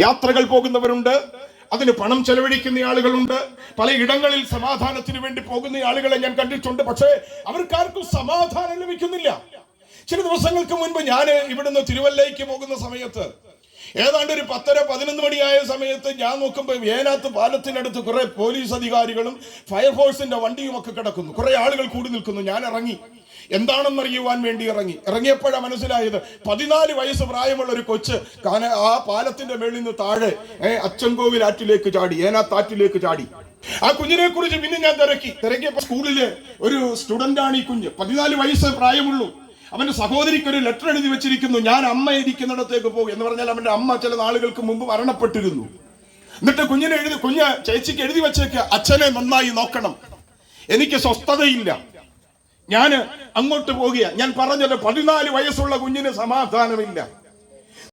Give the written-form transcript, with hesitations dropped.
യാത്രകൾ പോകുന്നവരുണ്ട്, അതിന് പണം ചെലവഴിക്കുന്ന ആളുകളുണ്ട്, പല ഇടങ്ങളിൽ സമാധാനത്തിന് വേണ്ടി പോകുന്ന ആളുകളെ ഞാൻ കണ്ടിട്ടുണ്ട്. പക്ഷേ അവർക്കാർക്കും സമാധാനം ലഭിക്കുന്നില്ല. ചില ദിവസങ്ങൾക്ക് മുൻപ് ഞാൻ ഇവിടുന്ന് തിരുവല്ലയ്ക്ക് പോകുന്ന സമയത്ത് ഏതാണ്ട് ഒരു 10-11 മണിയായ സമയത്ത് ഞാൻ നോക്കുമ്പോൾ വേനാത്ത് പാലത്തിനടുത്ത് കുറെ പോലീസ് അധികാരികളും ഫയർഫോഴ്സിന്റെ വണ്ടിയും ഒക്കെ കിടക്കുന്നു. കുറെ ആളുകൾ കൂടി നിൽക്കുന്നു. ഞാൻ ഇറങ്ങി, എന്താണെന്നറിയുവാൻ വേണ്ടി ഇറങ്ങിയപ്പോഴാണ് മനസ്സിലായത് 14 വയസ്സ് പ്രായമുള്ള ഒരു കൊച്ച് ആ പാലത്തിന്റെ മേളിൽ നിന്ന് താഴെ അച്ചൻകോവിൽ ആറ്റിലേക്ക് ചാടി, ഏനാത്താറ്റിലേക്ക് ചാടി. ആ കുഞ്ഞിനെ കുറിച്ച് പിന്നെ ഞാൻ തിരക്കിയപ്പോൾ സ്കൂളില് ഒരു സ്റ്റുഡന്റ് ആണ് ഈ കുഞ്ഞ്. 14 വയസ്സ് പ്രായമുള്ളൂ. അവന്റെ സഹോദരിക്ക് ഒരു ലെറ്റർ എഴുതി വെച്ചിരിക്കുന്നു, ഞാൻ അമ്മ ഇരിക്കുന്നിടത്തേക്ക് പോകും എന്ന് പറഞ്ഞാൽ അവന്റെ അമ്മ ചില നാളുകൾക്ക് മുമ്പ് മരണപ്പെട്ടിരുന്നു. എന്നിട്ട് കുഞ്ഞ് ചേച്ചിക്ക് എഴുതി വെച്ചേക്ക്, അച്ഛനെ നന്നായി നോക്കണം, എനിക്ക് സ്വസ്ഥതയില്ല, ഞാൻ അങ്ങോട്ട് പോകുക. ഞാൻ പറഞ്ഞല്ലോ 14 വയസ്സുള്ള കുഞ്ഞിന് സമാധാനമില്ല.